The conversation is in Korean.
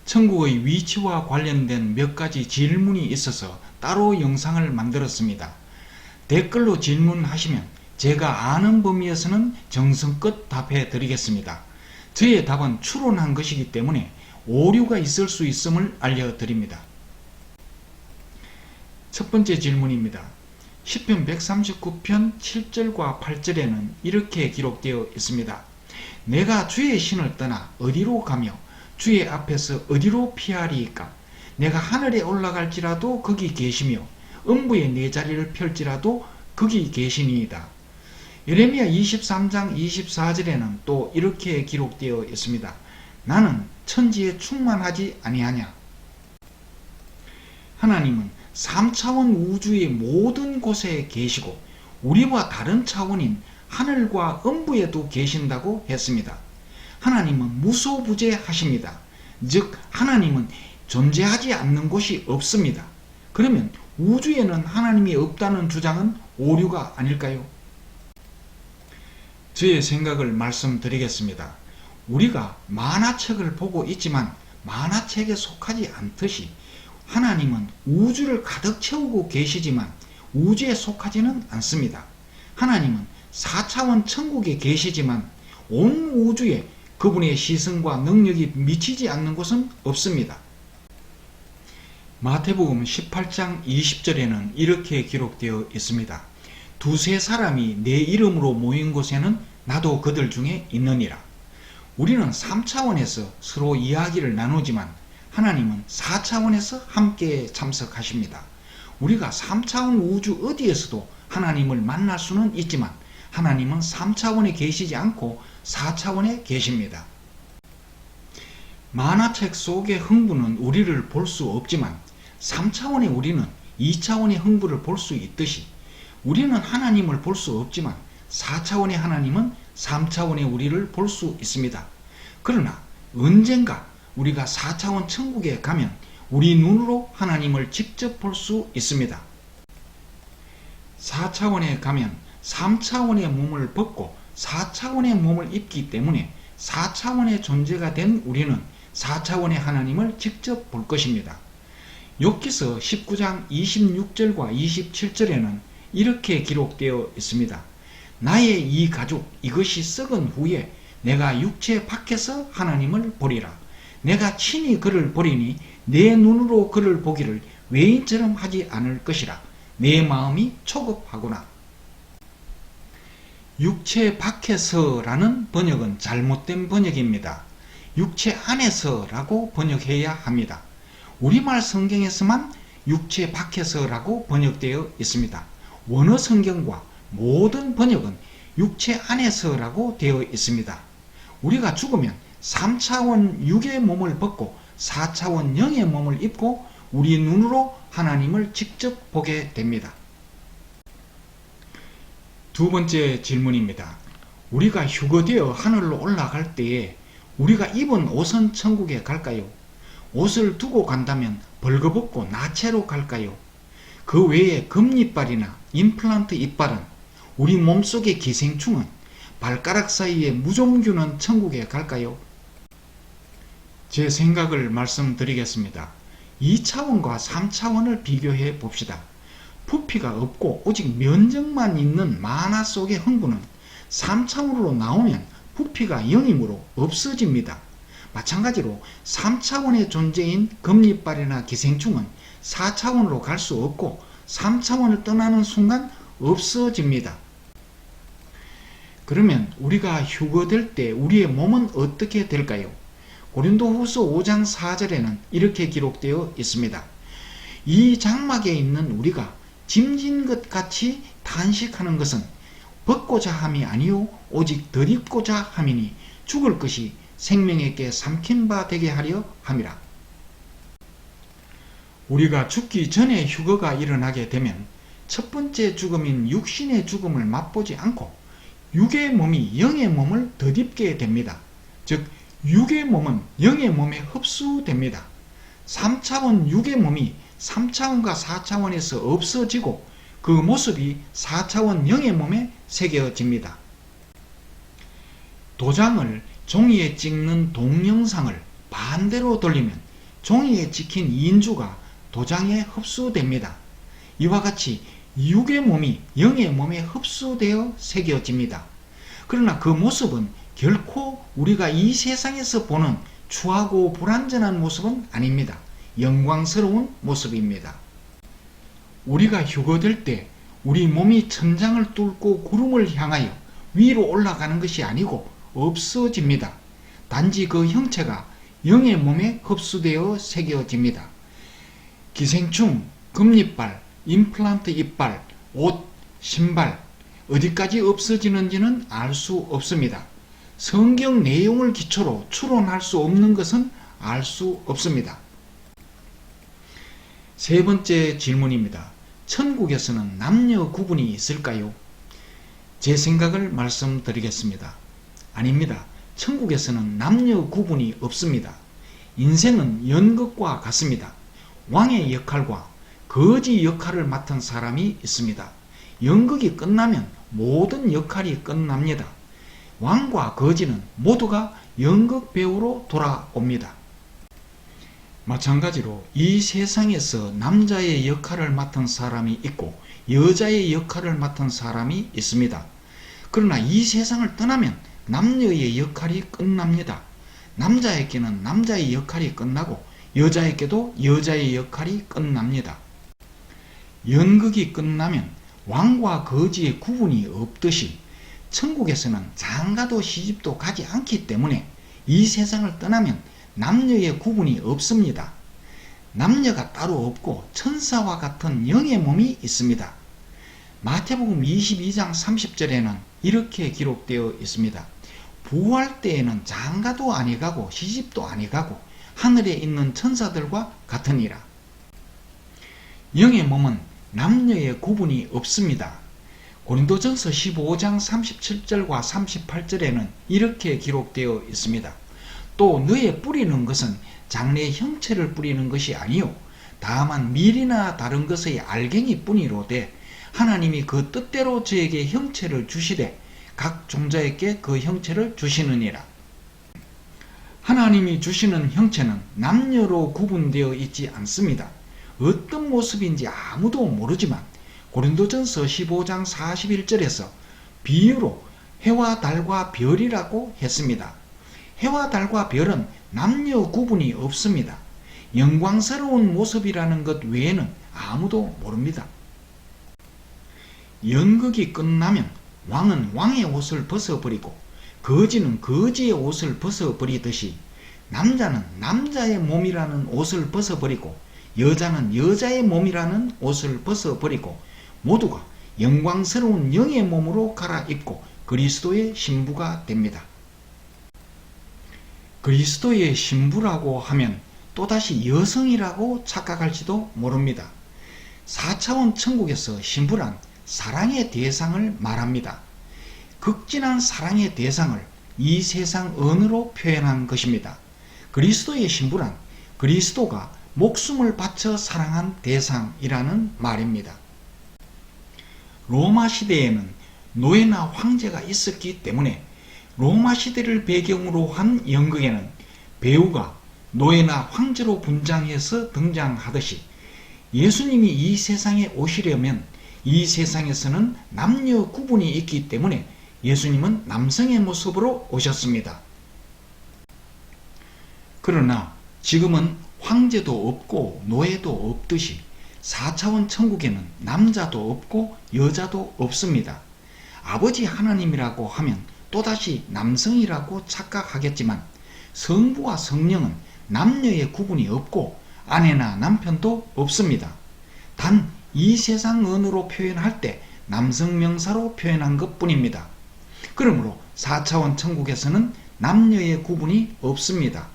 천국의 위치와 관련된 몇 가지 질문이 있어서 따로 영상을 만들었습니다. 댓글로 질문하시면 제가 아는 범위에서는 정성껏 답해 드리겠습니다. 저의 답은 추론한 것이기 때문에 오류가 있을 수 있음을 알려드립니다. 첫 번째 질문입니다. 시편 139편 7절과 8절에는 이렇게 기록되어 있습니다. 내가 주의 신을 떠나 어디로 가며 주의 앞에서 어디로 피하리이까? 내가 하늘에 올라갈지라도 거기 계시며 음부에 내 자리를 펼지라도 거기 계시니이다. 예레미야 23장 24절에는 또 이렇게 기록되어 있습니다. 나는 천지에 충만하지 아니하냐? 하나님은 3차원 우주의 모든 곳에 계시고 우리와 다른 차원인 하늘과 음부에도 계신다고 했습니다. 하나님은 무소부재하십니다. 즉 하나님은 존재하지 않는 곳이 없습니다. 그러면 우주에는 하나님이 없다는 주장은 오류가 아닐까요? 저의 생각을 말씀드리겠습니다. 우리가 만화책을 보고 있지만 만화책에 속하지 않듯이 하나님은 우주를 가득 채우고 계시지만 우주에 속하지는 않습니다. 하나님은 4차원 천국에 계시지만 온 우주에 그분의 시선과 능력이 미치지 않는 곳은 없습니다. 마태복음 18장 20절에는 이렇게 기록되어 있습니다. 두세 사람이 내 이름으로 모인 곳에는 나도 그들 중에 있느니라. 우리는 3차원에서 서로 이야기를 나누지만 하나님은 4차원에서 함께 참석하십니다. 우리가 3차원 우주 어디에서도 하나님을 만날 수는 있지만 하나님은 3차원에 계시지 않고 4차원에 계십니다. 만화책 속의 흥부는 우리를 볼 수 없지만 3차원의 우리는 2차원의 흥부를 볼 수 있듯이 우리는 하나님을 볼 수 없지만 4차원의 하나님은 3차원의 우리를 볼 수 있습니다. 그러나 언젠가 우리가 4차원 천국에 가면 우리 눈으로 하나님을 직접 볼 수 있습니다. 4차원에 가면 3차원의 몸을 벗고 4차원의 몸을 입기 때문에 4차원의 존재가 된 우리는 4차원의 하나님을 직접 볼 것입니다. 욥기서 19장 26절과 27절에는 이렇게 기록되어 있습니다. 나의 이 가죽 이것이 썩은 후에 내가 육체 밖에서 하나님을 보리라. 내가 친히 그를 보리니 내 눈으로 그를 보기를 외인처럼 하지 않을 것이라. 내 마음이 초급하구나. 육체 밖에서라는 번역은 잘못된 번역입니다. 육체 안에서라고 번역해야 합니다. 우리말 성경에서만 육체 밖에서라고 번역되어 있습니다. 원어 성경과 모든 번역은 육체 안에서라고 되어 있습니다. 우리가 죽으면 3차원 육의 몸을 벗고 4차원 영의 몸을 입고 우리 눈으로 하나님을 직접 보게 됩니다. 두 번째 질문입니다. 우리가 휴거되어 하늘로 올라갈 때에 우리가 입은 옷은 천국에 갈까요? 옷을 두고 간다면 벌거벗고 나체로 갈까요? 그 외에 금이빨이나 임플란트 이빨은 우리 몸속의 기생충은 발가락 사이의 무좀균은 천국에 갈까요? 제 생각을 말씀드리겠습니다. 2차원과 3차원을 비교해 봅시다. 부피가 없고 오직 면적만 있는 만화 속의 흥부는 3차원으로 나오면 부피가 0이므로 없어집니다. 마찬가지로 3차원의 존재인 금이빨이나 기생충은 4차원으로 갈 수 없고 3차원을 떠나는 순간 없어집니다. 그러면 우리가 휴거될 때 우리의 몸은 어떻게 될까요? 고린도후서 5장 4절에는 이렇게 기록되어 있습니다. 이 장막에 있는 우리가 짐진 것 같이 탄식하는 것은 벗고자 함이 아니요 오직 덧입고자 함이니 죽을 것이 생명에게 삼킨 바 되게 하려 함이라. 우리가 죽기 전에 휴거가 일어나게 되면 첫 번째 죽음인 육신의 죽음을 맛보지 않고 육의 몸이 영의 몸을 덧입게 됩니다. 즉 육의 몸은 영의 몸에 흡수됩니다. 3차원 육의 몸이 3차원과 4차원에서 없어지고 그 모습이 4차원 영의 몸에 새겨집니다. 도장을 종이에 찍는 동영상을 반대로 돌리면 종이에 찍힌 인주가 도장에 흡수됩니다. 이와 같이 육의 몸이 영의 몸에 흡수되어 새겨집니다. 그러나 그 모습은 결코 우리가 이 세상에서 보는 추하고 불완전한 모습은 아닙니다. 영광스러운 모습입니다. 우리가 휴거될 때 우리 몸이 천장을 뚫고 구름을 향하여 위로 올라가는 것이 아니고 없어집니다. 단지 그 형체가 영의 몸에 흡수되어 새겨집니다. 기생충, 금리빨, 임플란트 이빨, 옷, 신발 어디까지 없어지는지는 알 수 없습니다. 성경 내용을 기초로 추론할 수 없는 것은 알 수 없습니다. 세 번째 질문입니다. 천국에서는 남녀 구분이 있을까요? 제 생각을 말씀드리겠습니다. 아닙니다. 천국에서는 남녀 구분이 없습니다. 인생은 연극과 같습니다. 왕의 역할과 거지 역할을 맡은 사람이 있습니다. 연극이 끝나면 모든 역할이 끝납니다. 왕과 거지는 모두가 연극 배우로 돌아옵니다. 마찬가지로 이 세상에서 남자의 역할을 맡은 사람이 있고 여자의 역할을 맡은 사람이 있습니다. 그러나 이 세상을 떠나면 남녀의 역할이 끝납니다. 남자에게는 남자의 역할이 끝나고 여자에게도 여자의 역할이 끝납니다. 연극이 끝나면 왕과 거지의 구분이 없듯이 천국에서는 장가도 시집도 가지 않기 때문에 이 세상을 떠나면 남녀의 구분이 없습니다. 남녀가 따로 없고 천사와 같은 영의 몸이 있습니다. 마태복음 22장 30절에는 이렇게 기록되어 있습니다. 부활 때에는 장가도 아니 가고 시집도 아니 가고 하늘에 있는 천사들과 같으니라. 영의 몸은 남녀의 구분이 없습니다. 고린도전서 15장 37절과 38절에는 이렇게 기록되어 있습니다. 또 너의 뿌리는 것은 장래의 형체를 뿌리는 것이 아니요 다만 밀이나 다른 것의 알갱이 뿐이로되 하나님이 그 뜻대로 저에게 형체를 주시되 각 종자에게 그 형체를 주시느니라. 하나님이 주시는 형체는 남녀로 구분되어 있지 않습니다. 어떤 모습인지 아무도 모르지만 고린도전서 15장 41절에서 비유로 해와 달과 별이라고 했습니다. 해와 달과 별은 남녀 구분이 없습니다. 영광스러운 모습이라는 것 외에는 아무도 모릅니다. 연극이 끝나면 왕은 왕의 옷을 벗어버리고 거지는 거지의 옷을 벗어버리듯이 남자는 남자의 몸이라는 옷을 벗어버리고 여자는 여자의 몸이라는 옷을 벗어버리고 모두가 영광스러운 영의 몸으로 갈아입고 그리스도의 신부가 됩니다. 그리스도의 신부라고 하면 또다시 여성이라고 착각할지도 모릅니다. 4차원 천국에서 신부란 사랑의 대상을 말합니다. 극진한 사랑의 대상을 이 세상 언어로 표현한 것입니다. 그리스도의 신부란 그리스도가 목숨을 바쳐 사랑한 대상이라는 말입니다. 로마 시대에는 노예나 황제가 있었기 때문에 로마 시대를 배경으로 한 연극에는 배우가 노예나 황제로 분장해서 등장하듯이 예수님이 이 세상에 오시려면 이 세상에서는 남녀 구분이 있기 때문에 예수님은 남성의 모습으로 오셨습니다. 그러나 지금은 황제도 없고 노예도 없듯이 4차원 천국에는 남자도 없고 여자도 없습니다. 아버지 하나님이라고 하면 또다시 남성이라고 착각하겠지만 성부와 성령은 남녀의 구분이 없고 아내나 남편도 없습니다. 단 이 세상 언어로 표현할 때 남성 명사로 표현한 것 뿐입니다. 그러므로 4차원 천국에서는 남녀의 구분이 없습니다.